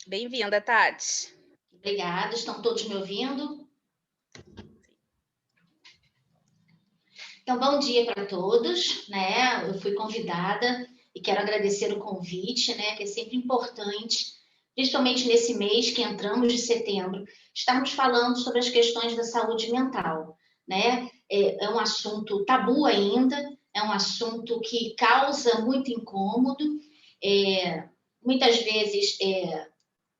Bem-vinda, Tati. Obrigada, estão todos me ouvindo? Então, bom dia para todos, né? Eu fui convidada e quero agradecer o convite, né? Que é sempre importante, principalmente nesse mês que entramos de setembro, estamos falando sobre as questões da saúde mental, né? É um assunto tabu ainda, é um assunto que causa muito incômodo, muitas vezes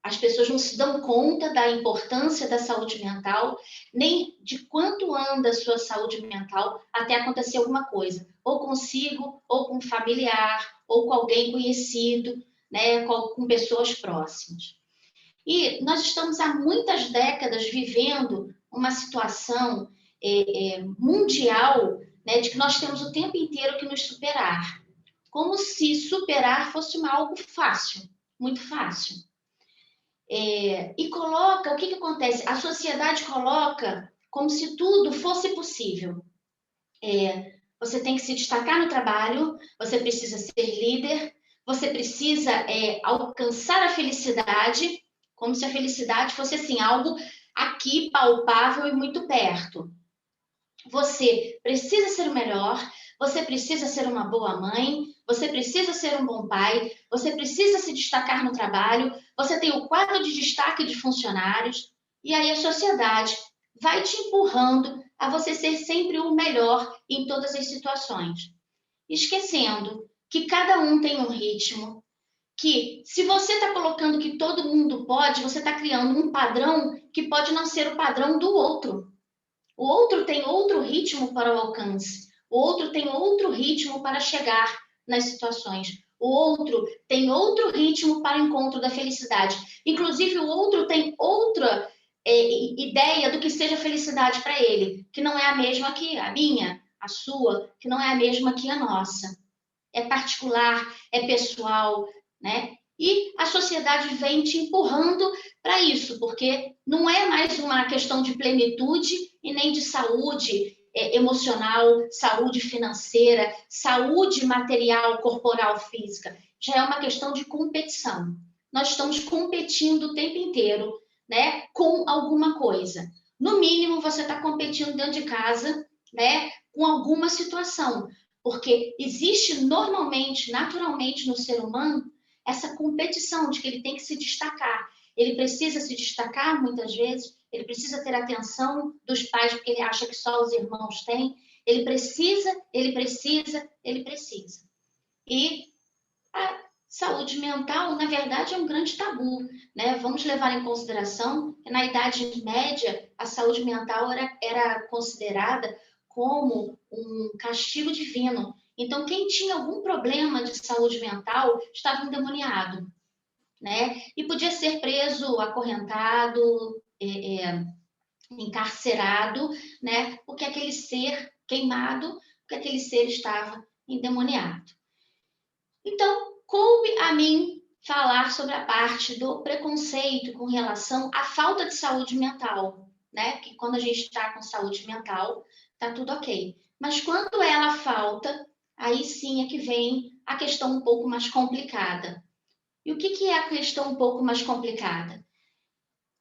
as pessoas não se dão conta da importância da saúde mental, nem de quanto anda a sua saúde mental até acontecer alguma coisa, ou consigo, ou com um familiar, ou com alguém conhecido, né, com pessoas próximas. E nós estamos há muitas décadas vivendo uma situação mundial, né, de que nós temos o tempo inteiro que nos superar, como se superar fosse algo fácil, muito fácil. E coloca, o que acontece? A sociedade coloca como se tudo fosse possível. Você tem que se destacar no trabalho, você precisa ser líder, você precisa alcançar a felicidade, como se a felicidade fosse assim, algo aqui palpável e muito perto. Você precisa ser o melhor, você precisa ser uma boa mãe, você precisa ser um bom pai, você precisa se destacar no trabalho, você tem o quadro de destaque de funcionários, e aí a sociedade vai te empurrando a você ser sempre o melhor em todas as situações. Esquecendo que cada um tem um ritmo, que se você está colocando que todo mundo pode, você está criando um padrão que pode não ser o padrão do outro. O outro tem outro ritmo para o alcance, o outro tem outro ritmo para chegar nas situações, o outro tem outro ritmo para o encontro da felicidade. Inclusive, o outro tem outra ideia do que seja felicidade para ele, que não é a mesma que a minha, a sua, que não é a mesma que a nossa. É particular, é pessoal, né? E a sociedade vem te empurrando para isso, porque não é mais uma questão de plenitude e nem de saúde emocional, saúde financeira, saúde material, corporal, física. Já é uma questão de competição. Nós estamos competindo o tempo inteiro, né, com alguma coisa. No mínimo, você está competindo dentro de casa, né, com alguma situação, porque existe normalmente, naturalmente no ser humano, essa competição de que ele tem que se destacar. Ele precisa se destacar muitas vezes, ele precisa ter atenção dos pais, porque ele acha que só os irmãos têm. Ele precisa, ele precisa, ele precisa. E a saúde mental, na verdade, é um grande tabu, né? Vamos levar em consideração que na Idade Média a saúde mental era considerada como um castigo divino. Então, quem tinha algum problema de saúde mental estava endemoniado, né? E podia ser preso, acorrentado, encarcerado, né? Porque aquele ser queimado, porque aquele ser estava endemoniado. Então, coube a mim falar sobre a parte do preconceito com relação à falta de saúde mental, né? Que quando a gente está com saúde mental, tá tudo ok. Mas quando ela falta, aí sim é que vem a questão um pouco mais complicada. E o que é a questão um pouco mais complicada?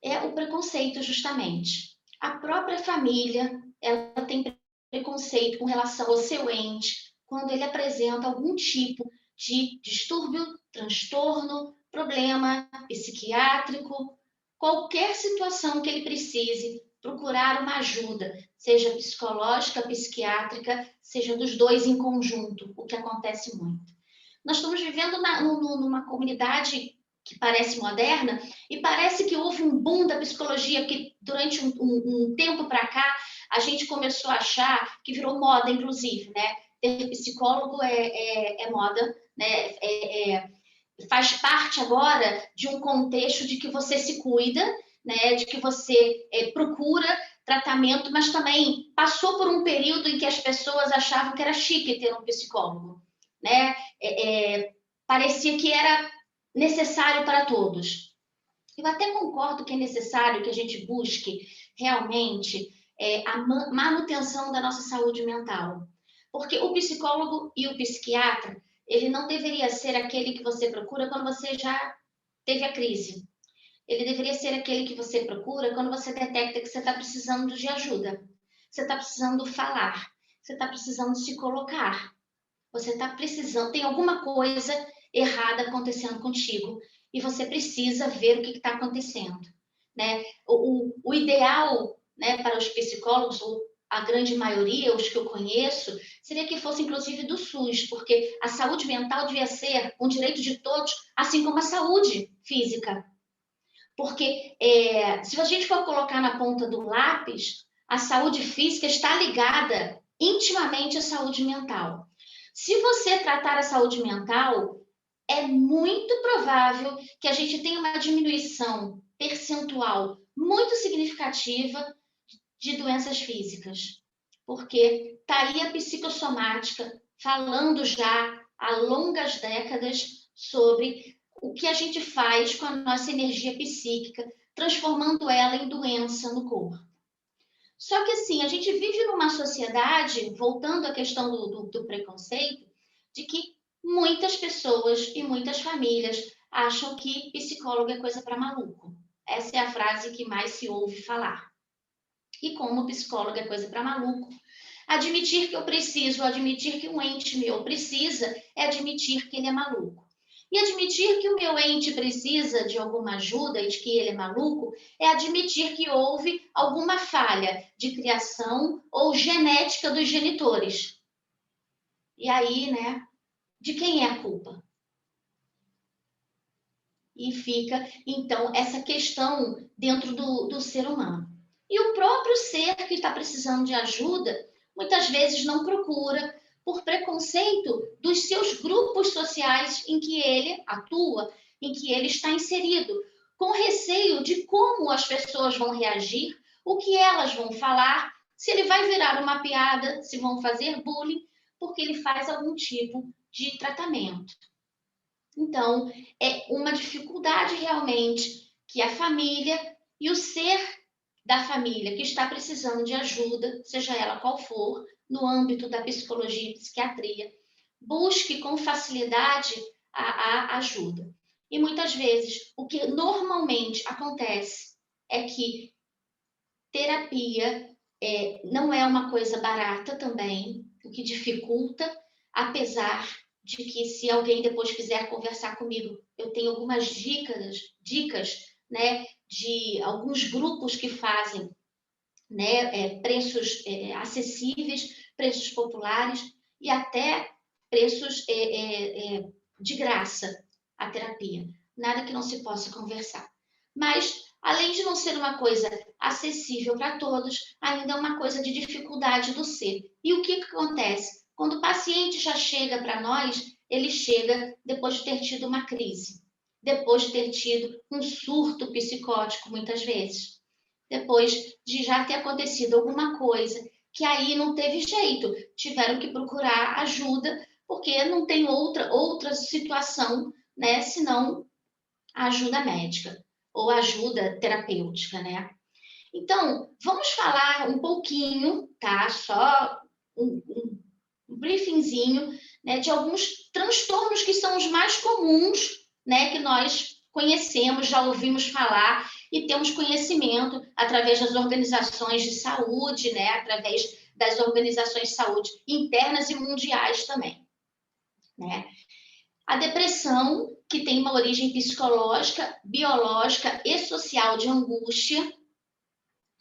É o preconceito, justamente. A própria família, ela tem preconceito com relação ao seu ente, quando ele apresenta algum tipo de distúrbio, transtorno, problema psiquiátrico, qualquer situação que ele precise procurar uma ajuda, seja psicológica, psiquiátrica, seja dos dois em conjunto, o que acontece muito. Nós estamos vivendo numa comunidade que parece moderna e parece que houve um boom da psicologia, porque durante um tempo para cá a gente começou a achar que virou moda, inclusive, né? Ter psicólogo é moda, né? Faz parte agora de um contexto de que você se cuida, né? De que você procura tratamento, mas também passou por um período em que as pessoas achavam que era chique ter um psicólogo, né? Parecia que era necessário para todos. Eu até concordo que é necessário que a gente busque realmente a manutenção da nossa saúde mental, porque o psicólogo e o psiquiatra, ele não deveria ser aquele que você procura quando você já teve a crise. ele deveria ser aquele que você procura quando você detecta que você está precisando de ajuda, você está precisando falar, você está precisando se colocar, você está precisando, tem alguma coisa errada acontecendo contigo e você precisa ver o que está acontecendo, né? O ideal, né, para os psicólogos, ou a grande maioria, os que eu conheço, seria que fosse inclusive do SUS, porque a saúde mental devia ser um direito de todos, assim como a saúde física. Porque se a gente for colocar na ponta do lápis, a saúde física está ligada intimamente à saúde mental. Se você tratar a saúde mental, é muito provável que a gente tenha uma diminuição percentual muito significativa de doenças físicas. Porque está aí a psicossomática falando já há longas décadas sobre o que a gente faz com a nossa energia psíquica, transformando ela em doença no corpo. Só que assim, a gente vive numa sociedade, voltando à questão do preconceito, de que muitas pessoas e muitas famílias acham que psicólogo é coisa para maluco. Essa é a frase que mais se ouve falar. E como psicólogo é coisa para maluco, admitir que eu preciso, admitir que um ente meu precisa, é admitir que ele é maluco. E admitir que o meu ente precisa de alguma ajuda e de que ele é maluco é admitir que houve alguma falha de criação ou genética dos genitores. E aí, né, de quem é a culpa? E fica, então, essa questão dentro do ser humano. E o próprio ser que está precisando de ajuda, muitas vezes não procura, por preconceito dos seus grupos sociais em que ele atua, em que ele está inserido, com receio de como as pessoas vão reagir, o que elas vão falar, se ele vai virar uma piada, se vão fazer bullying, porque ele faz algum tipo de tratamento. Então, é uma dificuldade realmente que a família e o ser da família que está precisando de ajuda, seja ela qual for, no âmbito da psicologia e psiquiatria, busque com facilidade a ajuda. E muitas vezes, o que normalmente acontece é que terapia não é uma coisa barata também, o que dificulta, apesar de que se alguém depois quiser conversar comigo, eu tenho algumas dicas, né, de alguns grupos que fazem, né, preços acessíveis, preços populares e até preços de graça a terapia. Nada que não se possa conversar. Mas, além de não ser uma coisa acessível para todos, ainda é uma coisa de dificuldade do ser. E o que acontece? Quando o paciente já chega para nós, ele chega depois de ter tido uma crise, depois de ter tido um surto psicótico, muitas vezes, depois de já ter acontecido alguma coisa que aí não teve jeito, tiveram que procurar ajuda, porque não tem outra situação, né, senão a ajuda médica ou ajuda terapêutica, né? Então, vamos falar um pouquinho, tá? Só um briefingzinho, né, de alguns transtornos que são os mais comuns, né, que nós conhecemos, já ouvimos falar e temos conhecimento através das organizações de saúde, né, através das organizações de saúde internas e mundiais também, né? A depressão, que tem uma origem psicológica, biológica e social de angústia,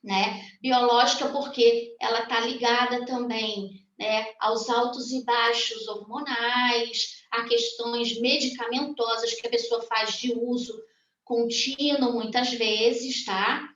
né? Biológica porque ela está ligada também, né, aos altos e baixos hormonais, a questões medicamentosas que a pessoa faz de uso contínuo muitas vezes, tá?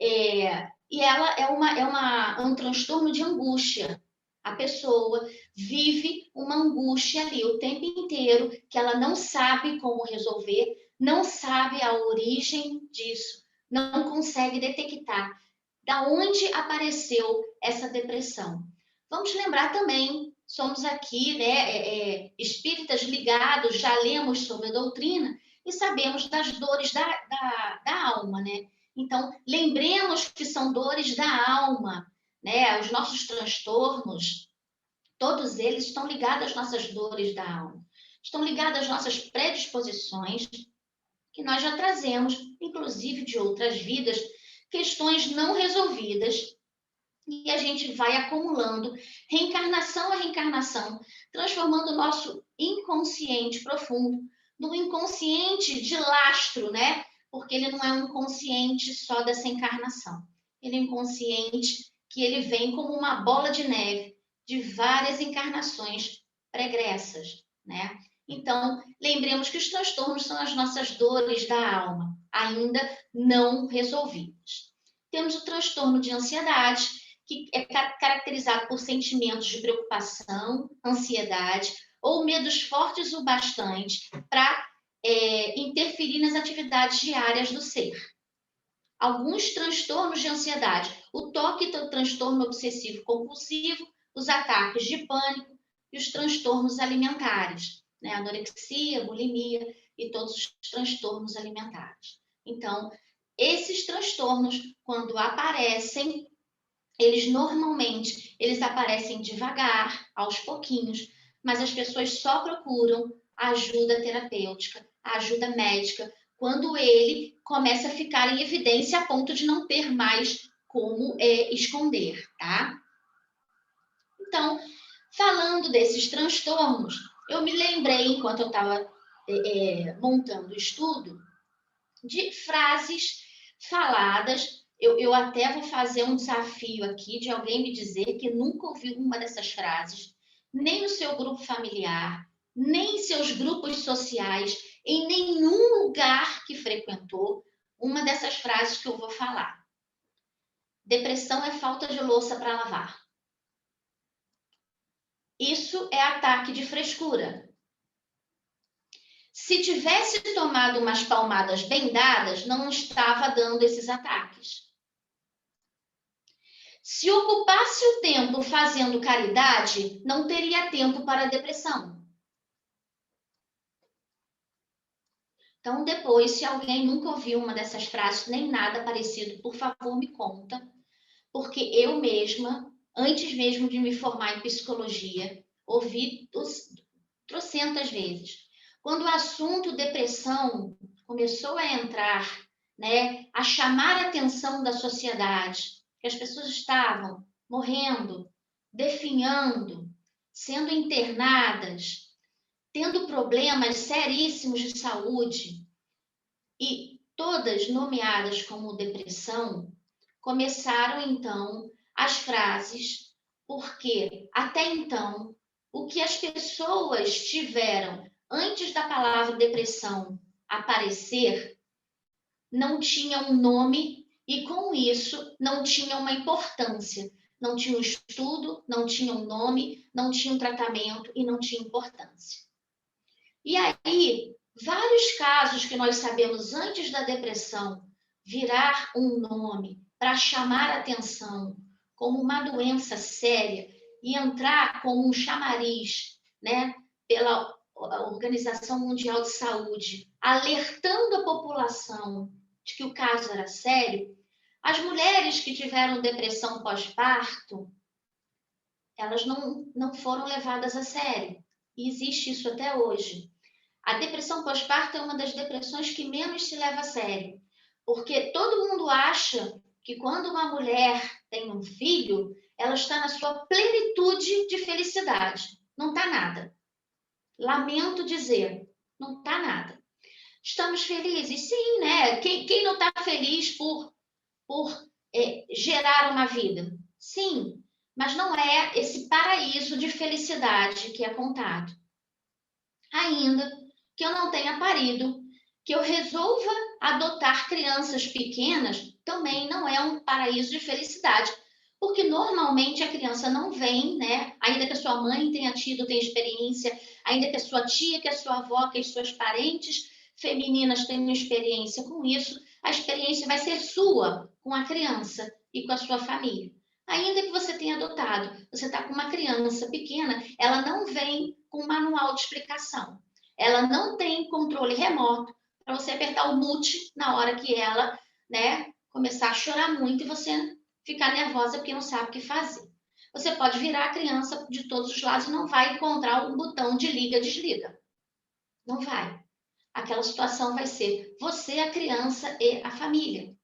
E ela é um transtorno de angústia. A pessoa vive uma angústia ali o tempo inteiro, que ela não sabe como resolver, não sabe a origem disso, não consegue detectar da onde apareceu essa depressão. Vamos lembrar também, somos aqui, né, espíritas ligados, já lemos sobre a doutrina e sabemos das dores da alma, né? Então, lembremos que são dores da alma, né? Os nossos transtornos, todos eles estão ligados às nossas dores da alma, estão ligados às nossas predisposições, que nós já trazemos, inclusive de outras vidas, questões não resolvidas, e a gente vai acumulando, reencarnação a reencarnação, transformando o nosso inconsciente profundo num inconsciente de lastro, né? Porque ele não é um inconsciente só dessa encarnação. Ele é um inconsciente que ele vem como uma bola de neve de várias encarnações pregressas, né? Então, lembremos que os transtornos são as nossas dores da alma, ainda não resolvidas. Temos o transtorno de ansiedade, que é caracterizado por sentimentos de preocupação, ansiedade ou medos fortes o bastante para interferir nas atividades diárias do ser. Alguns transtornos de ansiedade, o toque do transtorno obsessivo compulsivo, os ataques de pânico e os transtornos alimentares, né? Anorexia, bulimia e todos os transtornos alimentares. Então, esses transtornos, quando aparecem, eles aparecem devagar, aos pouquinhos, mas as pessoas só procuram ajuda terapêutica, ajuda médica, quando ele começa a ficar em evidência a ponto de não ter mais como esconder, tá? Então, falando desses transtornos, eu me lembrei, enquanto eu estava montando o estudo, de frases faladas. Eu até vou fazer um desafio aqui de alguém me dizer que nunca ouviu uma dessas frases, nem no seu grupo familiar, nem em seus grupos sociais, em nenhum lugar que frequentou, uma dessas frases que eu vou falar. Depressão é falta de louça para lavar. Isso é ataque de frescura. Se tivesse tomado umas palmadas bem dadas, não estava dando esses ataques. Se ocupasse o tempo fazendo caridade, não teria tempo para a depressão. Então, depois, se alguém nunca ouviu uma dessas frases, nem nada parecido, por favor, me conta. Porque eu mesma, antes mesmo de me formar em psicologia, ouvi trocentas vezes. Quando o assunto depressão começou a entrar, né, a chamar a atenção da sociedade, que as pessoas estavam morrendo, definhando, sendo internadas, tendo problemas seríssimos de saúde, e todas nomeadas como depressão, começaram então as frases, porque até então o que as pessoas tiveram antes da palavra depressão aparecer não tinha um nome e com isso não tinha uma importância, não tinha um estudo, não tinha um nome, não tinha um tratamento e não tinha importância. E aí, vários casos que nós sabemos antes da depressão virar um nome para chamar a atenção como uma doença séria e entrar como um chamariz, né, pela Organização Mundial de Saúde, alertando a população de que o caso era sério, as mulheres que tiveram depressão pós-parto, elas não foram levadas a sério. E existe isso até hoje. A depressão pós-parto é uma das depressões que menos se leva a sério, porque todo mundo acha que quando uma mulher tem um filho, ela está na sua plenitude de felicidade. Não está nada. Lamento dizer, não está nada. Estamos felizes? Sim, né? Quem não está feliz por gerar uma vida? Sim, mas não é esse paraíso de felicidade que é contado. Ainda que eu não tenha parido, que eu resolva adotar crianças pequenas, também não é um paraíso de felicidade, porque normalmente a criança não vem, né? Ainda que a sua mãe tenha experiência, ainda que a sua tia, que a sua avó, que as suas parentes femininas tenham experiência com isso, a experiência vai ser sua com a criança e com a sua família. Ainda que você tenha adotado, você está com uma criança pequena, ela não vem com manual de explicação. Ela não tem controle remoto para você apertar o mute na hora que ela, né, começar a chorar muito e você ficar nervosa porque não sabe o que fazer. Você pode virar a criança de todos os lados e não vai encontrar um botão de liga, desliga. Não vai. Aquela situação vai ser você, a criança e a família.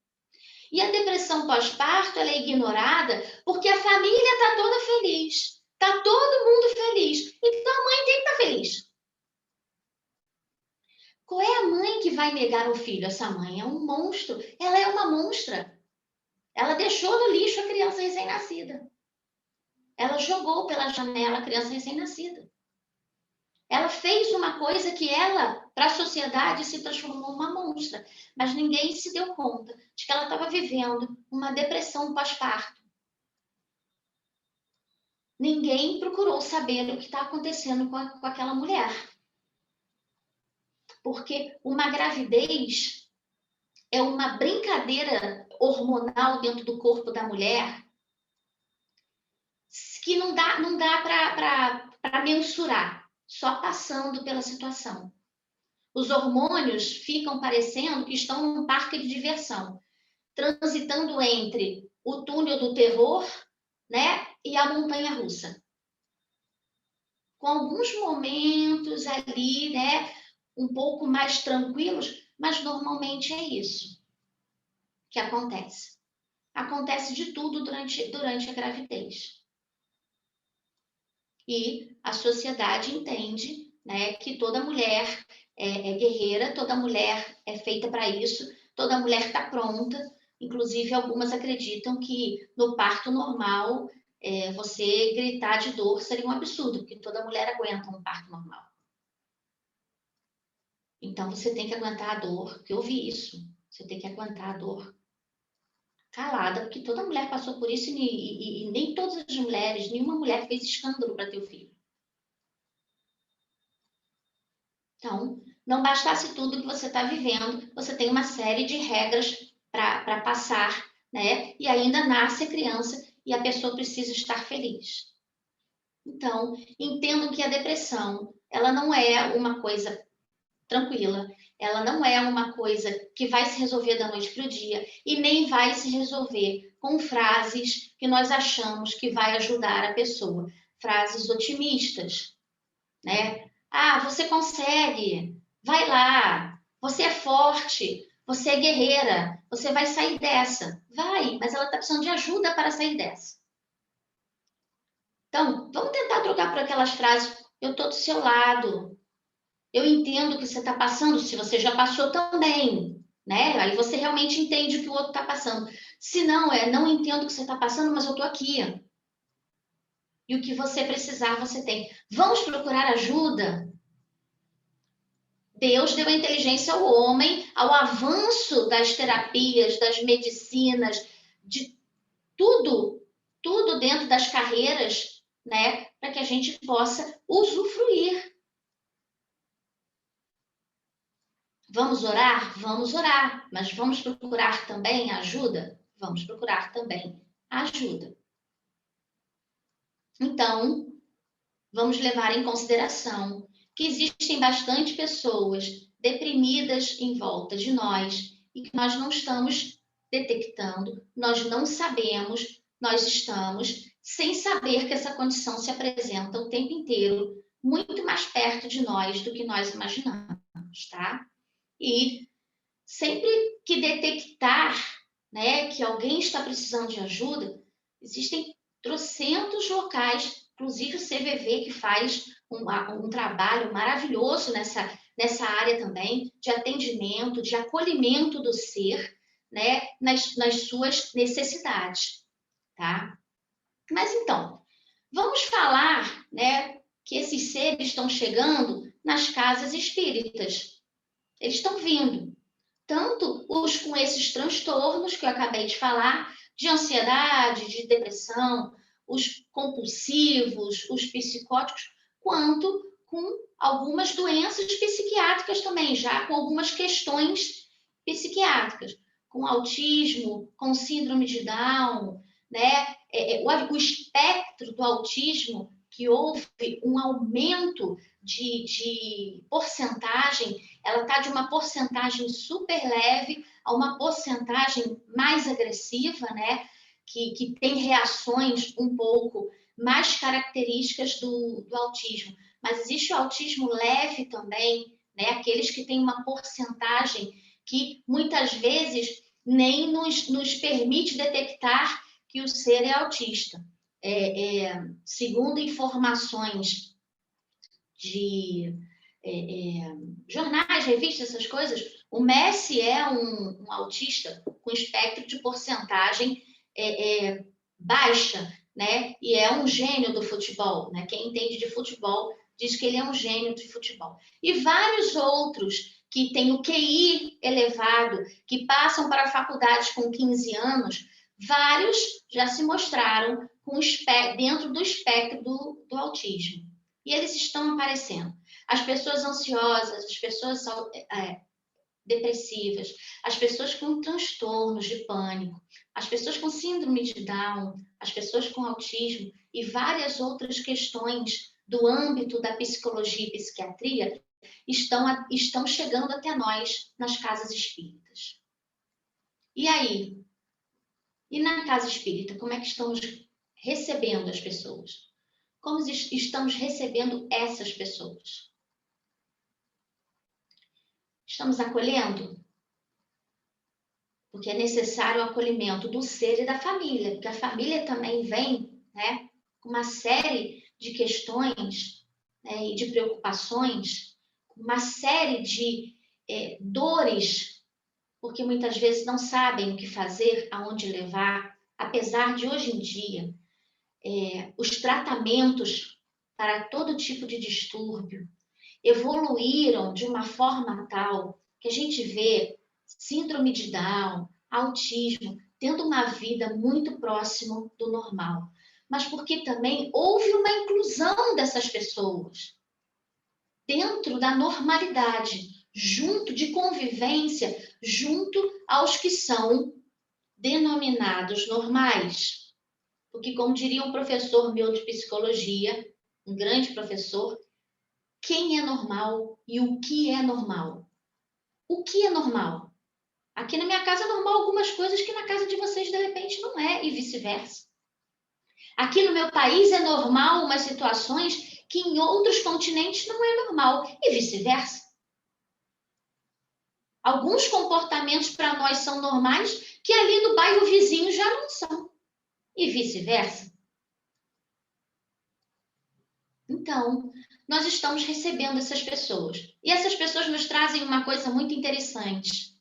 E a depressão pós-parto ela é ignorada porque a família está toda feliz. Está todo mundo feliz. Então a mãe tem que estar feliz. Qual é a mãe que vai negar o filho? Essa mãe é um monstro. Ela é uma monstra. Ela deixou no lixo a criança recém-nascida. Ela jogou pela janela a criança recém-nascida. Ela fez uma coisa que ela, para a sociedade, se transformou numa monstra. Mas ninguém se deu conta de que ela estava vivendo uma depressão pós-parto. Ninguém procurou saber o que está acontecendo com aquela mulher. Porque uma gravidez é uma brincadeira hormonal dentro do corpo da mulher que não dá para mensurar, só passando pela situação. Os hormônios ficam parecendo que estão num parque de diversão, transitando entre o túnel do terror, né, e a montanha-russa. Com alguns momentos ali, né, um pouco mais tranquilos, mas normalmente é isso que acontece. Acontece de tudo durante a gravidez. E a sociedade entende, né, que toda mulher é guerreira, toda mulher é feita para isso, toda mulher está pronta. Inclusive, algumas acreditam que no parto normal, você gritar de dor seria um absurdo, porque toda mulher aguenta um parto normal. Então, você tem que aguentar a dor, que eu vi isso. Você tem que aguentar a dor calada, porque toda mulher passou por isso e nem todas as mulheres, nenhuma mulher fez escândalo para ter o filho. Então, não bastasse tudo que você está vivendo, você tem uma série de regras para passar, né? E ainda nasce a criança e a pessoa precisa estar feliz. Então, entendo que a depressão, ela não é uma coisa tranquila, ela não é uma coisa que vai se resolver da noite para o dia e nem vai se resolver com frases que nós achamos que vai ajudar a pessoa, frases otimistas, né? Ah, você consegue, vai lá, você é forte, você é guerreira, você vai sair dessa. Vai, mas ela está precisando de ajuda para sair dessa. Então, vamos tentar trocar por aquelas frases, eu estou do seu lado, eu entendo o que você está passando, se você já passou também, né? Aí você realmente entende o que o outro está passando. Se não, não entendo o que você está passando, mas eu estou aqui. E o que você precisar, você tem. Vamos procurar ajuda? Deus deu a inteligência ao homem, ao avanço das terapias, das medicinas, de tudo, tudo dentro das carreiras, né? Para que a gente possa usufruir. Vamos orar? Vamos orar, mas vamos procurar também ajuda? Vamos procurar também ajuda. Então, vamos levar em consideração que existem bastante pessoas deprimidas em volta de nós e que nós não estamos detectando, nós não sabemos, nós estamos sem saber que essa condição se apresenta o tempo inteiro, muito mais perto de nós do que nós imaginamos, tá? E sempre que detectar, né, que alguém está precisando de ajuda, existem trocentos locais, inclusive o CVV, que faz um trabalho maravilhoso nessa área também, de atendimento, de acolhimento do ser, né, nas suas necessidades, tá? Mas então, vamos falar, né, que esses seres estão chegando nas casas espíritas. Eles estão vindo. Tanto os com esses transtornos que eu acabei de falar, de ansiedade, de depressão, os compulsivos, os psicóticos, quanto com algumas doenças psiquiátricas também, já com algumas questões psiquiátricas, com autismo, com síndrome de Down, né? O espectro do autismo, que houve um aumento de porcentagem, ela está de uma porcentagem super leve a uma porcentagem mais agressiva, né? Que tem reações um pouco mais características do autismo. Mas existe o autismo leve também, né? Aqueles que têm uma porcentagem que muitas vezes nem nos permite detectar que o ser é autista. Segundo informações de jornais, revistas, essas coisas, o Messi é um autista com espectro de porcentagem baixa, né? E é um gênio do futebol, né? Quem entende de futebol diz que ele é um gênio de futebol. E vários outros que têm o QI elevado, que passam para faculdades com 15 anos, vários já se mostraram dentro do espectro do autismo. E eles estão aparecendo. As pessoas ansiosas, as pessoas depressivas, as pessoas com transtornos de pânico, as pessoas com síndrome de Down, as pessoas com autismo e várias outras questões do âmbito da psicologia e psiquiatria estão chegando até nós nas casas espíritas. E aí? E na casa espírita, como é que estamos recebendo as pessoas? Como estamos recebendo essas pessoas? Estamos acolhendo? Porque é necessário o acolhimento do ser e da família, porque a família também vem, né, com uma série de questões, né, e de preocupações, uma série de dores, porque muitas vezes não sabem o que fazer, aonde levar, apesar de hoje em dia os tratamentos para todo tipo de distúrbio evoluíram de uma forma tal que a gente vê síndrome de Down, autismo, tendo uma vida muito próximo do normal. Mas porque também houve uma inclusão dessas pessoas dentro da normalidade, junto de convivência, junto aos que são denominados normais. Porque, como diria um professor meu de psicologia, um grande professor, quem é normal e o que é normal? O que é normal? Aqui na minha casa é normal algumas coisas que na casa de vocês de repente não é, e vice-versa. Aqui no meu país é normal umas situações que em outros continentes não é normal, e vice-versa. Alguns comportamentos para nós são normais que ali no bairro vizinho já não são, e vice-versa. Então, nós estamos recebendo essas pessoas. E essas pessoas nos trazem uma coisa muito interessante,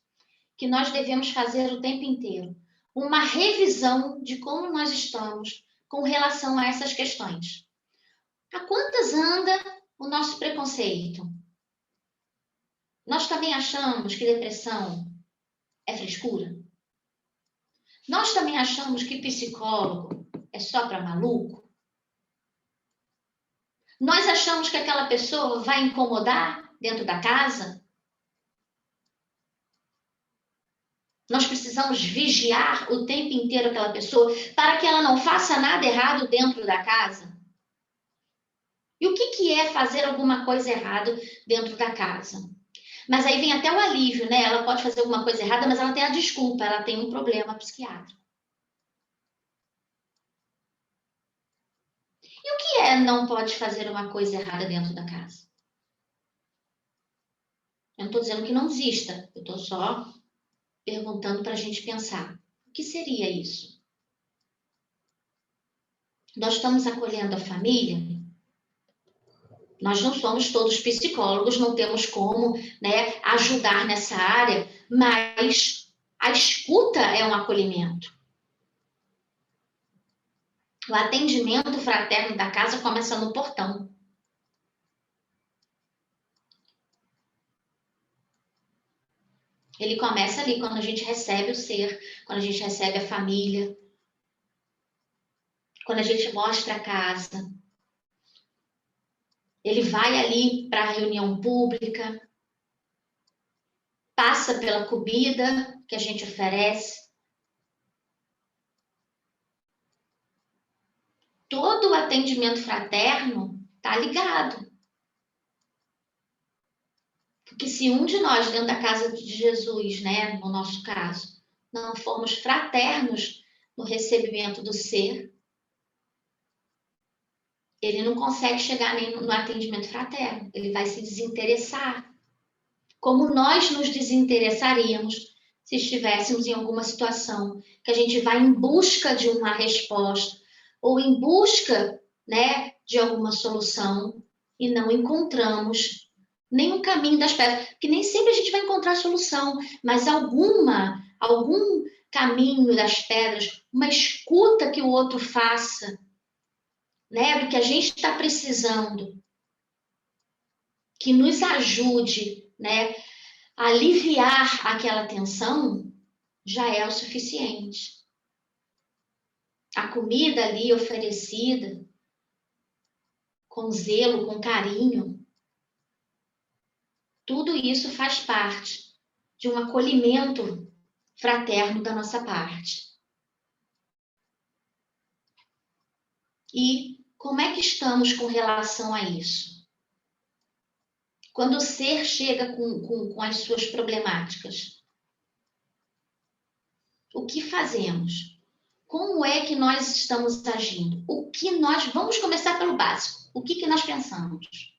que nós devemos fazer o tempo inteiro. Uma revisão de como nós estamos com relação a essas questões. A quantas anda o nosso preconceito? Nós também achamos que depressão é frescura? Nós também achamos que psicólogo é só para maluco? Nós achamos que aquela pessoa vai incomodar dentro da casa? Nós precisamos vigiar o tempo inteiro aquela pessoa para que ela não faça nada errado dentro da casa? E o que é fazer alguma coisa errada dentro da casa? Mas aí vem até o alívio, né? Ela pode fazer alguma coisa errada, mas ela tem a desculpa, ela tem um problema psiquiátrico. E o que não pode fazer uma coisa errada dentro da casa? Eu não estou dizendo que não exista, eu estou só perguntando para a gente pensar. O que seria isso? Nós estamos acolhendo a família? Nós não somos todos psicólogos, não temos como, né, ajudar nessa área, mas a escuta é um acolhimento. O atendimento fraterno da casa começa no portão. Ele começa ali quando a gente recebe o ser, quando a gente recebe a família, quando a gente mostra a casa. Ele vai ali para a reunião pública, passa pela comida que a gente oferece. Todo o atendimento fraterno está ligado. Porque se um de nós, dentro da casa de Jesus, né, no nosso caso, não formos fraternos no recebimento do ser, ele não consegue chegar nem no atendimento fraterno. Ele vai se desinteressar. Como nós nos desinteressaríamos se estivéssemos em alguma situação que a gente vai em busca de uma resposta ou em busca, né, de alguma solução e não encontramos nenhum caminho das pedras, que nem sempre a gente vai encontrar a solução, mas algum caminho das pedras, uma escuta que o outro faça, né, do que a gente está precisando, que nos ajude, né, a aliviar aquela tensão, já é o suficiente. A comida ali oferecida, com zelo, com carinho, tudo isso faz parte de um acolhimento fraterno da nossa parte. E como é que estamos com relação a isso? Quando o ser chega com as suas problemáticas, o que fazemos? Como é que nós estamos agindo? Vamos começar pelo básico. O que nós pensamos?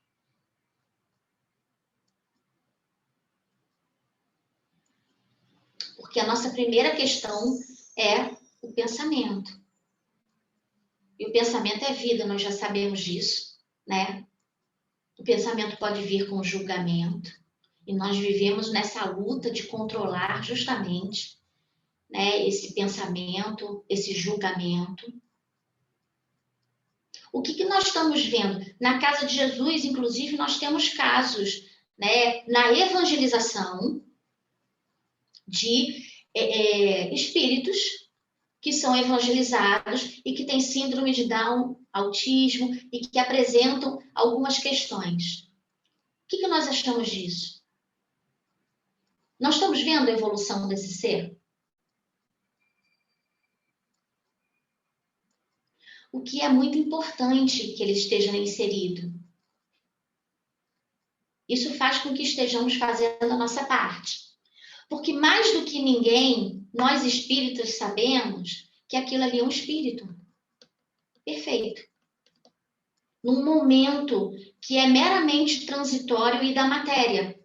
Porque a nossa primeira questão é o pensamento. E o pensamento é vida, nós já sabemos disso, né? O pensamento pode vir com julgamento. E nós vivemos nessa luta de controlar justamente, né, esse pensamento, esse julgamento. O que nós estamos vendo? Na casa de Jesus, inclusive, nós temos casos, né, na evangelização de espíritos que são evangelizados e que têm síndrome de Down, autismo e que apresentam algumas questões. O que nós achamos disso? Nós estamos vendo a evolução desse ser? O que é muito importante que ele esteja inserido. Isso faz com que estejamos fazendo a nossa parte. Porque mais do que ninguém, nós espíritas sabemos que aquilo ali é um espírito. Perfeito. Num momento que é meramente transitório e da matéria.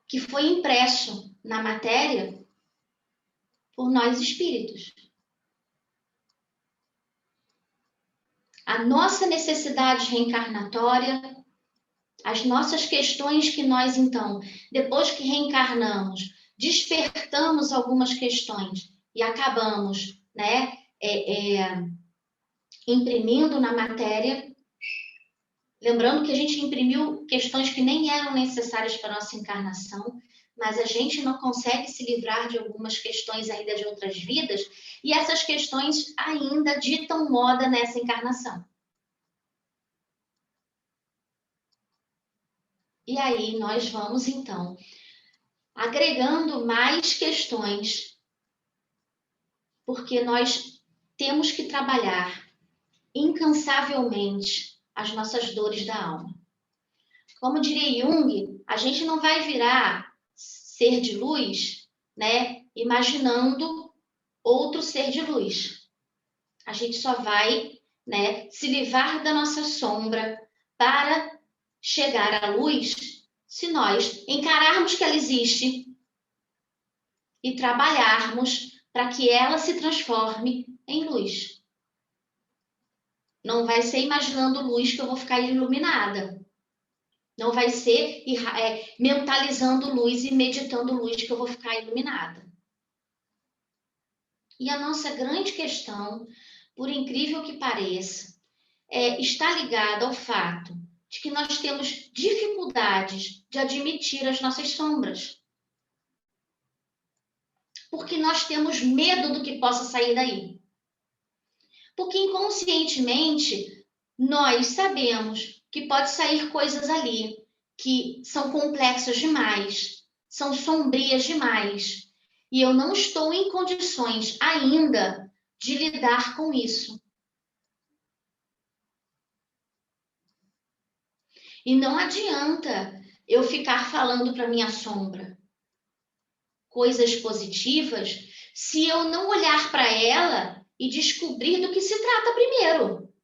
Que foi impresso na matéria por nós espíritos. A nossa necessidade reencarnatória, as nossas questões que nós, então, depois que reencarnamos, despertamos algumas questões e acabamos, né, imprimindo na matéria. Lembrando que a gente imprimiu questões que nem eram necessárias para a nossa encarnação, mas a gente não consegue se livrar de algumas questões ainda de outras vidas, e essas questões ainda ditam moda nessa encarnação. E aí nós vamos, então, agregando mais questões, porque nós temos que trabalhar incansavelmente as nossas dores da alma. Como diria Jung, a gente não vai virar ser de luz, né, imaginando outro ser de luz. A gente só vai, né, se livrar da nossa sombra para chegar à luz se nós encararmos que ela existe e trabalharmos para que ela se transforme em luz. Não vai ser imaginando luz que eu vou ficar iluminada. Não vai ser mentalizando luz e meditando luz que eu vou ficar iluminada. E a nossa grande questão, por incrível que pareça, está ligada ao fato de que nós temos dificuldades de admitir as nossas sombras. Porque nós temos medo do que possa sair daí. Porque inconscientemente nós sabemos que pode sair coisas ali que são complexas demais, são sombrias demais, e eu não estou em condições ainda de lidar com isso. E não adianta eu ficar falando para minha sombra coisas positivas se eu não olhar para ela e descobrir do que se trata primeiro.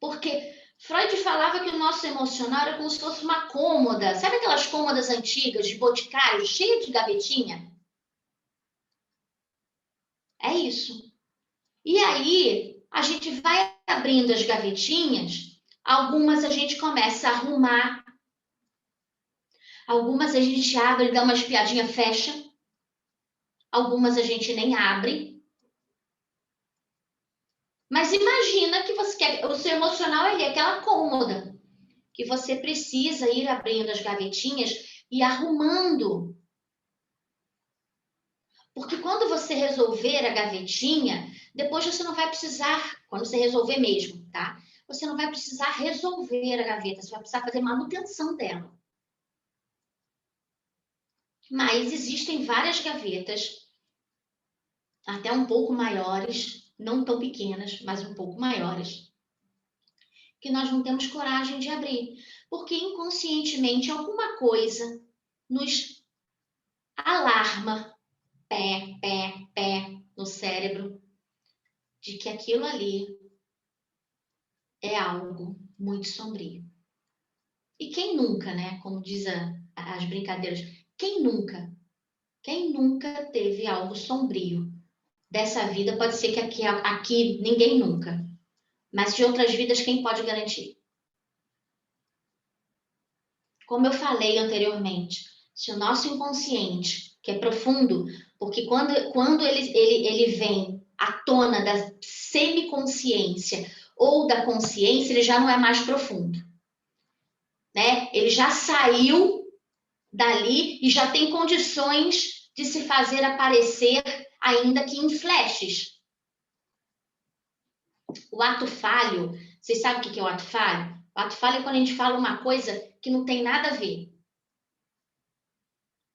Porque Freud falava que o nosso emocional era como se fosse uma cômoda. Sabe aquelas cômodas antigas de boticário, cheia de gavetinha? É isso. E aí, a gente vai abrindo as gavetinhas, algumas a gente começa a arrumar, algumas a gente abre, dá uma espiadinha, fecha, algumas a gente nem abre. Mas imagina que você quer, o seu emocional é aquela cômoda, que você precisa ir abrindo as gavetinhas e arrumando. Porque quando você resolver a gavetinha, depois você não vai precisar, quando você resolver mesmo, tá? Você não vai precisar resolver a gaveta, você vai precisar fazer manutenção dela. Mas existem várias gavetas, até um pouco maiores, não tão pequenas, mas um pouco maiores, que nós não temos coragem de abrir, porque inconscientemente alguma coisa nos alarma, pé, no cérebro, de que aquilo ali é algo muito sombrio. E quem nunca, né? Como diz as brincadeiras, quem nunca? Quem nunca teve algo sombrio dessa vida? Pode ser que aqui ninguém nunca, mas de outras vidas, quem pode garantir? Como eu falei anteriormente, se o nosso inconsciente, que é profundo, porque quando ele vem à tona da semiconsciência ou da consciência, ele já não é mais profundo, né? Ele já saiu dali e já tem condições de se fazer aparecer, ainda que em flashes. O ato falho, vocês sabem o que é o ato falho? O ato falho é quando a gente fala uma coisa que não tem nada a ver.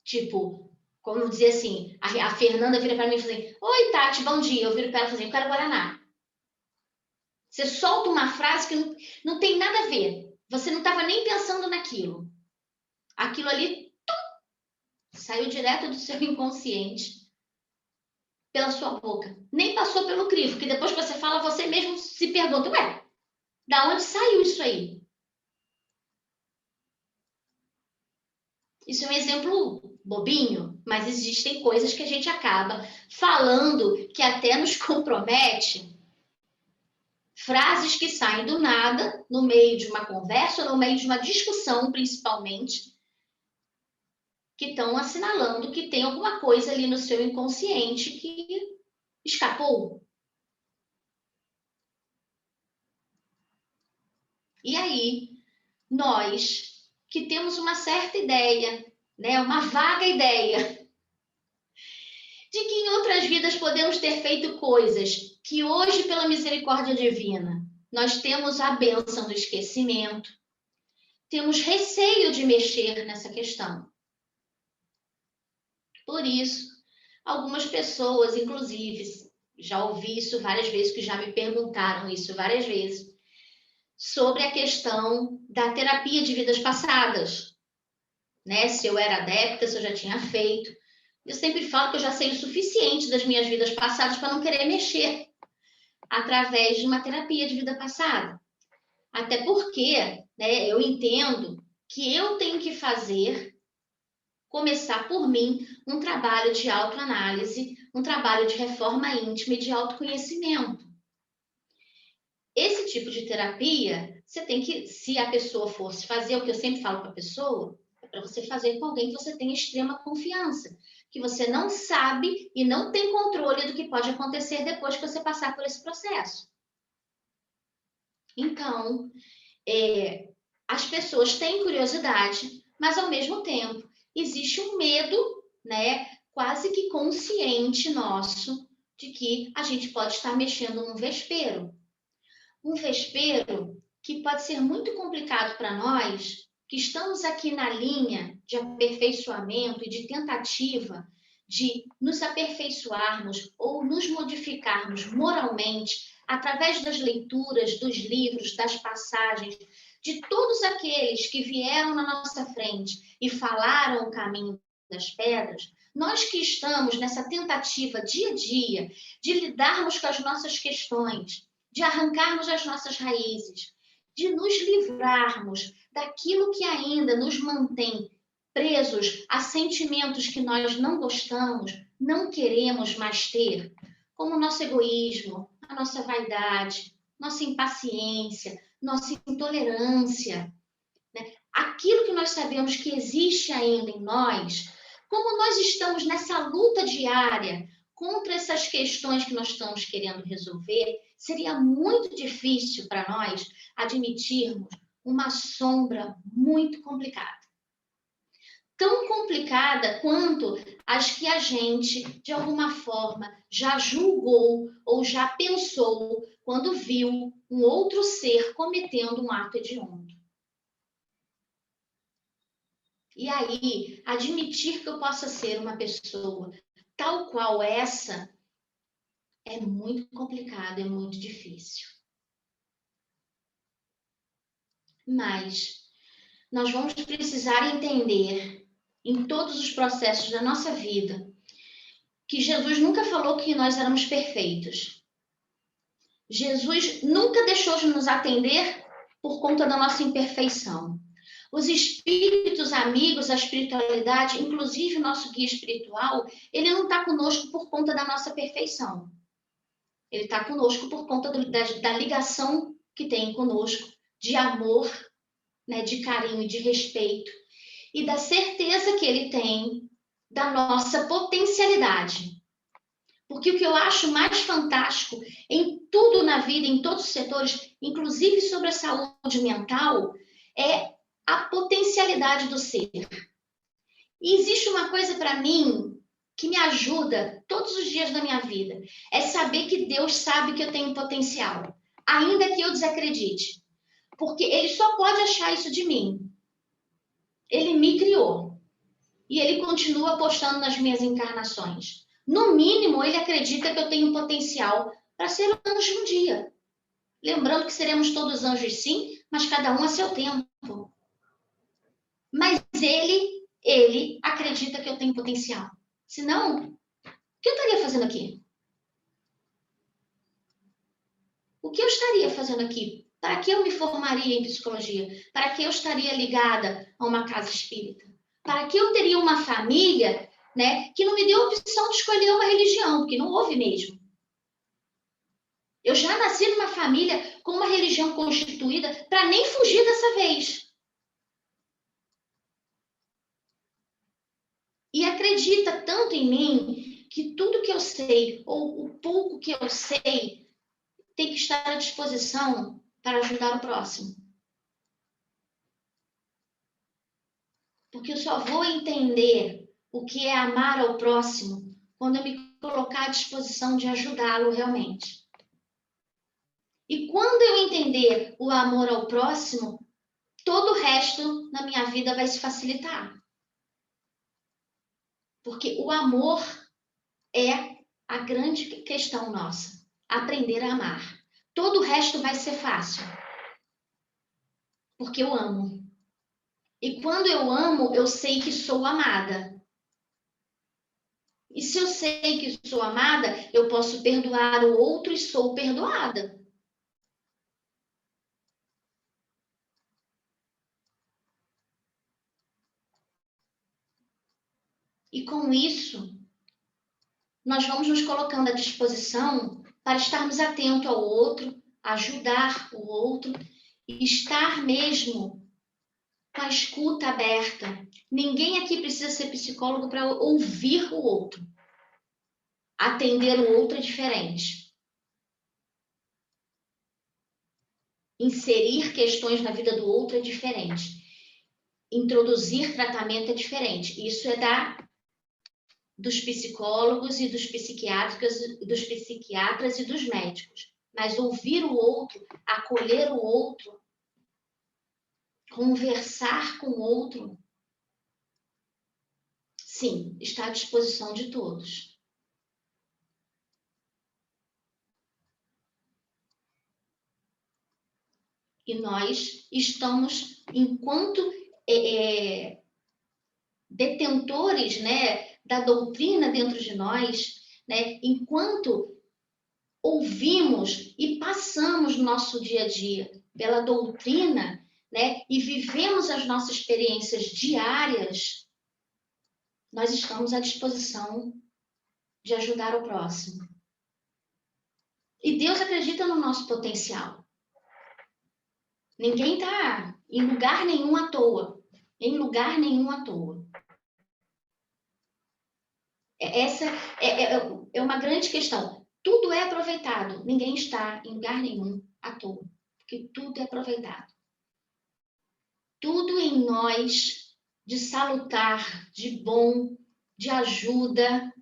Tipo, como dizer assim, a Fernanda vira para mim e fala assim, oi, Tati, bom dia. Eu viro para ela e falo assim, eu quero Guaraná. Você solta uma frase que não tem nada a ver. Você não estava nem pensando naquilo. Aquilo ali saiu direto do seu inconsciente pela sua boca. Nem passou pelo crivo, que depois que você fala, você mesmo se pergunta, ué, da onde saiu isso aí? Isso é um exemplo bobinho, mas existem coisas que a gente acaba falando que até nos compromete. Frases que saem do nada, no meio de uma conversa, no meio de uma discussão, principalmente, que estão assinalando que tem alguma coisa ali no seu inconsciente que escapou. E aí, nós que temos uma certa ideia, né, uma vaga ideia, de que em outras vidas podemos ter feito coisas que hoje, pela misericórdia divina, nós temos a bênção do esquecimento, temos receio de mexer nessa questão. Por isso, algumas pessoas, inclusive, já ouvi isso várias vezes, que já me perguntaram isso várias vezes, sobre a questão da terapia de vidas passadas, né? Se eu era adepta, se eu já tinha feito. Eu sempre falo que eu já sei o suficiente das minhas vidas passadas para não querer mexer através de uma terapia de vida passada. Até porque, né, eu entendo que eu tenho que começar por mim, um trabalho de autoanálise, um trabalho de reforma íntima e de autoconhecimento. Esse tipo de terapia, você tem que, se a pessoa fosse fazer o que eu sempre falo para a pessoa, é para você fazer com alguém que você tenha extrema confiança, que você não sabe e não tem controle do que pode acontecer depois que você passar por esse processo. Então, as pessoas têm curiosidade, mas ao mesmo tempo existe um medo, né, quase que consciente nosso, de que a gente pode estar mexendo num vespeiro. Um vespeiro que pode ser muito complicado para nós, que estamos aqui na linha de aperfeiçoamento e de tentativa de nos aperfeiçoarmos ou nos modificarmos moralmente através das leituras, dos livros, das passagens, de todos aqueles que vieram na nossa frente e falaram o caminho das pedras. Nós que estamos nessa tentativa dia a dia de lidarmos com as nossas questões, de arrancarmos as nossas raízes, de nos livrarmos daquilo que ainda nos mantém presos a sentimentos que nós não gostamos, não queremos mais ter, como o nosso egoísmo, a nossa vaidade, nossa impaciência, nossa intolerância, né? Aquilo que nós sabemos que existe ainda em nós, como nós estamos nessa luta diária contra essas questões que nós estamos querendo resolver, seria muito difícil para nós admitirmos uma sombra muito complicada. Tão complicada quanto as que a gente, de alguma forma, já julgou ou já pensou quando viu um outro ser cometendo um ato hediondo. E aí, admitir que eu possa ser uma pessoa tal qual essa é muito complicado, é muito difícil. Mas nós vamos precisar entender, em todos os processos da nossa vida, que Jesus nunca falou que nós éramos perfeitos. Jesus nunca deixou de nos atender por conta da nossa imperfeição. Os espíritos amigos, a espiritualidade, inclusive o nosso guia espiritual, ele não está conosco por conta da nossa perfeição. Ele está conosco por conta da ligação que tem conosco, de amor, né, de carinho e de respeito, e da certeza que ele tem da nossa potencialidade. Porque o que eu acho mais fantástico em tudo na vida, em todos os setores, inclusive sobre a saúde mental, é a potencialidade do ser. E existe uma coisa para mim que me ajuda todos os dias da minha vida, é saber que Deus sabe que eu tenho potencial, ainda que eu desacredite. Porque ele só pode achar isso de mim. Ele me criou. E ele continua apostando nas minhas encarnações. No mínimo, ele acredita que eu tenho potencial para ser anjo um dia. Lembrando que seremos todos anjos sim, mas cada um a seu tempo. Mas ele acredita que eu tenho potencial. Senão, o que eu estaria fazendo aqui? O que eu estaria fazendo aqui? Para que eu me formaria em psicologia? Para que eu estaria ligada a uma casa espírita? Para que eu teria uma família, né, que não me deu a opção de escolher uma religião, porque não houve mesmo. Eu já nasci numa família com uma religião constituída para nem fugir dessa vez. E acredita tanto em mim que tudo que eu sei, ou o pouco que eu sei, tem que estar à disposição para ajudar o próximo. Porque eu só vou entender o que é amar ao próximo quando eu me colocar à disposição de ajudá-lo realmente. E quando eu entender o amor ao próximo, todo o resto na minha vida vai se facilitar. Porque o amor é a grande questão nossa. Aprender a amar. Todo o resto vai ser fácil. Porque eu amo. E quando eu amo, eu sei que sou amada. E se eu sei que sou amada, eu posso perdoar o outro e sou perdoada. E com isso, nós vamos nos colocando à disposição para estarmos atentos ao outro, ajudar o outro e estar mesmo com a escuta aberta. Ninguém aqui precisa ser psicólogo para ouvir o outro. Atender o outro é diferente. Inserir questões na vida do outro é diferente. Introduzir tratamento é diferente. Isso é dos psicólogos e dos psiquiatras e dos médicos. Mas ouvir o outro, acolher o outro, conversar com o outro, sim, está à disposição de todos. E nós estamos, enquanto detentores, né, da doutrina dentro de nós, né, enquanto ouvimos e passamos no nosso dia a dia pela doutrina, né, e vivemos as nossas experiências diárias, nós estamos à disposição de ajudar o próximo. E Deus acredita no nosso potencial. Ninguém está em lugar nenhum à toa. Em lugar nenhum à toa. Essa é uma grande questão. Tudo é aproveitado. Ninguém está em lugar nenhum à toa. Porque tudo é aproveitado. Tudo em nós de salutar, de bom, de ajuda,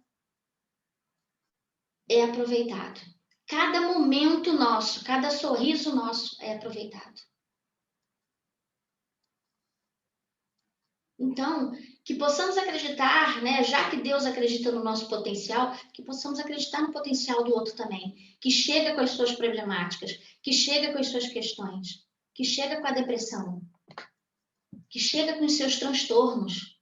é aproveitado. Cada momento nosso, cada sorriso nosso é aproveitado. Então, que possamos acreditar, né, já que Deus acredita no nosso potencial, que possamos acreditar no potencial do outro também, que chega com as suas problemáticas, que chega com as suas questões, que chega com a depressão, que chega com os seus transtornos.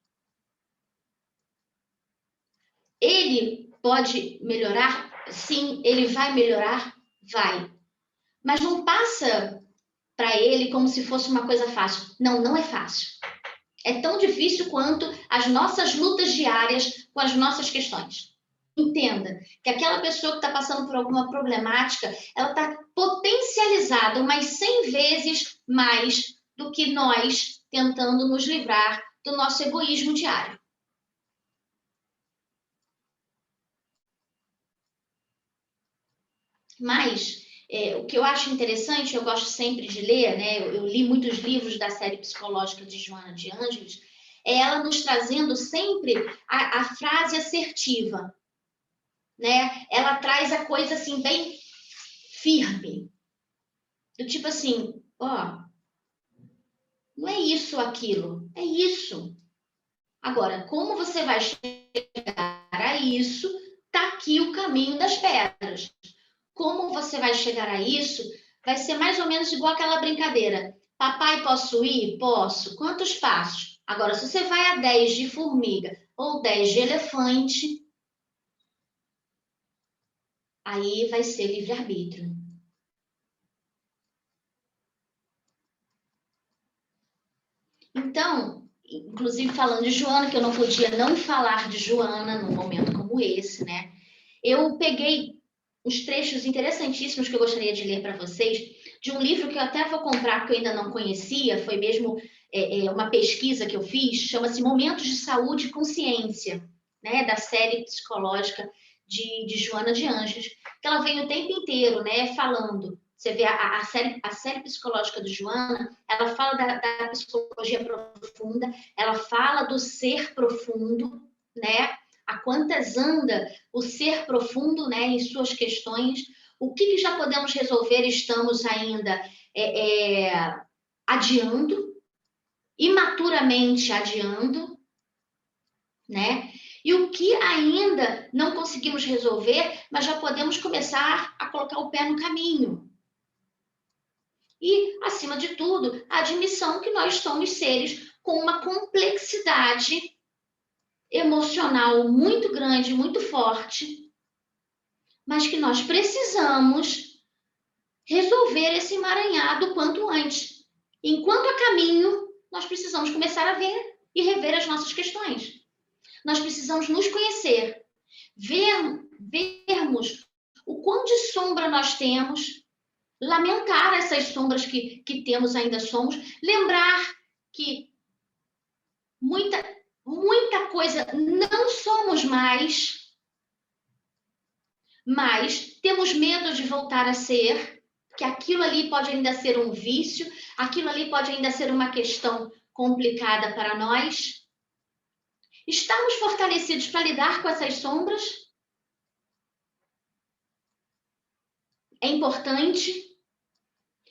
Ele pode melhorar? Sim, ele vai melhorar? Vai. Mas não passa para ele como se fosse uma coisa fácil. Não, não é fácil. É tão difícil quanto as nossas lutas diárias com as nossas questões. Entenda que aquela pessoa que está passando por alguma problemática, ela está potencializada umas 100 vezes mais do que nós tentando nos livrar do nosso egoísmo diário. Mas o que eu acho interessante, eu gosto sempre de ler, né? Eu li muitos livros da série psicológica de Joana de Ângeles, é ela nos trazendo sempre a frase assertiva, né? Ela traz a coisa assim bem firme, do tipo assim, ó, não é isso ou aquilo, é isso. Agora, como você vai chegar a isso? Tá aqui o caminho das pedras. Como você vai chegar a isso? Vai ser mais ou menos igual aquela brincadeira. Papai, posso ir? Posso. Quantos passos? Agora, se você vai a 10 de formiga ou 10 de elefante, aí vai ser livre-arbítrio. Então, inclusive falando de Joana, que eu não podia não falar de Joana num momento como esse, né? Eu peguei uns trechos interessantíssimos que eu gostaria de ler para vocês, de um livro que eu até vou comprar, porque eu ainda não conhecia, foi mesmo uma pesquisa que eu fiz, chama-se Momentos de Saúde e Consciência, né, da série psicológica de Joana de Ângeles, que ela vem o tempo inteiro, né, falando. Você vê a série psicológica de Joana, ela fala da psicologia profunda, ela fala do ser profundo, né, a quantas anda o ser profundo, né, em suas questões, o que já podemos resolver e estamos ainda adiando, imaturamente adiando, né? E o que ainda não conseguimos resolver, mas já podemos começar a colocar o pé no caminho. E, acima de tudo, a admissão que nós somos seres com uma complexidade emocional muito grande, muito forte, mas que nós precisamos resolver esse emaranhado o quanto antes. Enquanto a caminho, nós precisamos começar a ver e rever as nossas questões. Nós precisamos nos conhecer, vermos o quão de sombra nós temos, lamentar essas sombras que temos, ainda somos, lembrar que muita coisa não somos mais, mas temos medo de voltar a ser, que aquilo ali pode ainda ser um vício, aquilo ali pode ainda ser uma questão complicada para nós. Estamos fortalecidos para lidar com essas sombras? É importante.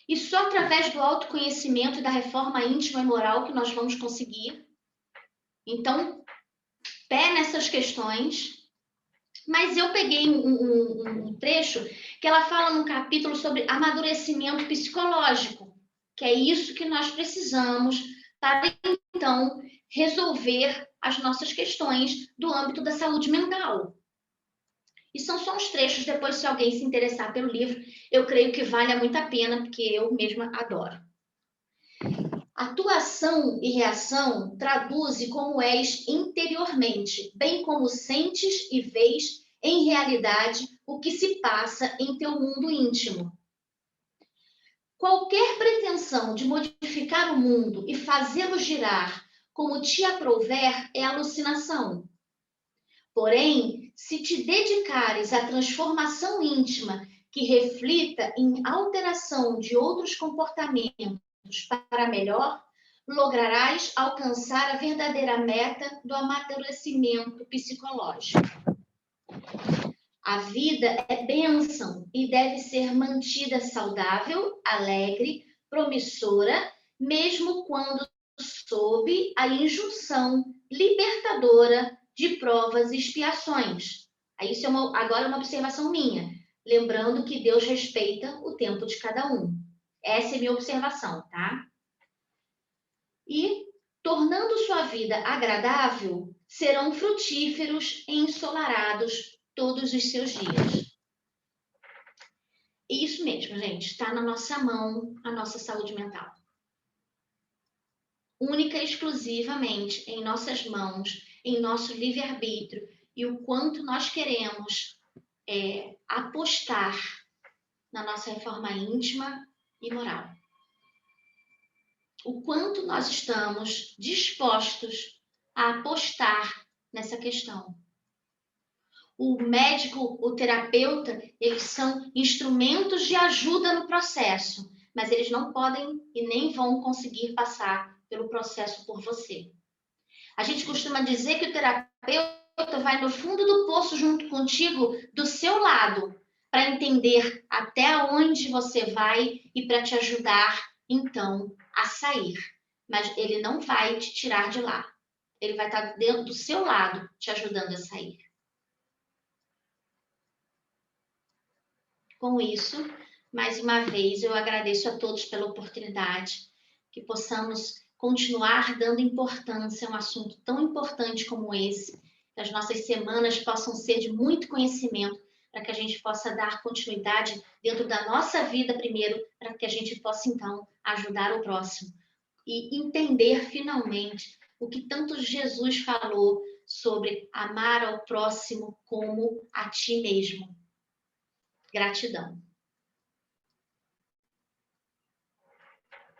E só através do autoconhecimento e da reforma íntima e moral que nós vamos conseguir. Então, pé nessas questões. Mas eu peguei um trecho que ela fala num capítulo sobre amadurecimento psicológico, que é isso que nós precisamos para, então, resolver as nossas questões do âmbito da saúde mental. E são só uns trechos, depois se alguém se interessar pelo livro, eu creio que vale muito a pena, porque eu mesma adoro. Atuação e reação traduze como és interiormente, bem como sentes e vês em realidade o que se passa em teu mundo íntimo. Qualquer pretensão de modificar o mundo e fazê-lo girar como te aprouver é alucinação. Porém, se te dedicares à transformação íntima que reflita em alteração de outros comportamentos para melhor, lograrás alcançar a verdadeira meta do amadurecimento psicológico. A vida é bênção e deve ser mantida saudável, alegre, promissora, mesmo quando sob a injunção libertadora de provas e expiações. Isso é agora uma observação minha, lembrando que Deus respeita o tempo de cada um. Essa é a minha observação, tá? E, tornando sua vida agradável, serão frutíferos e ensolarados todos os seus dias. Isso mesmo, gente, está na nossa mão a nossa saúde mental. Única e exclusivamente em nossas mãos, em nosso livre-arbítrio e o quanto nós queremos apostar na nossa reforma íntima e moral. O quanto nós estamos dispostos a apostar nessa questão. O médico, o terapeuta, eles são instrumentos de ajuda no processo, mas eles não podem e nem vão conseguir passar pelo processo por você. A gente costuma dizer que o terapeuta vai no fundo do poço junto contigo, do seu lado, para entender até onde você vai e para te ajudar, então, a sair. Mas ele não vai te tirar de lá. Ele vai estar dentro do seu lado, te ajudando a sair. Com isso, mais uma vez, eu agradeço a todos pela oportunidade, que possamos continuar dando importância a um assunto tão importante como esse, que as nossas semanas possam ser de muito conhecimento, para que a gente possa dar continuidade dentro da nossa vida primeiro, para que a gente possa, então, ajudar o próximo e entender finalmente o que tanto Jesus falou sobre amar ao próximo como a ti mesmo. Gratidão.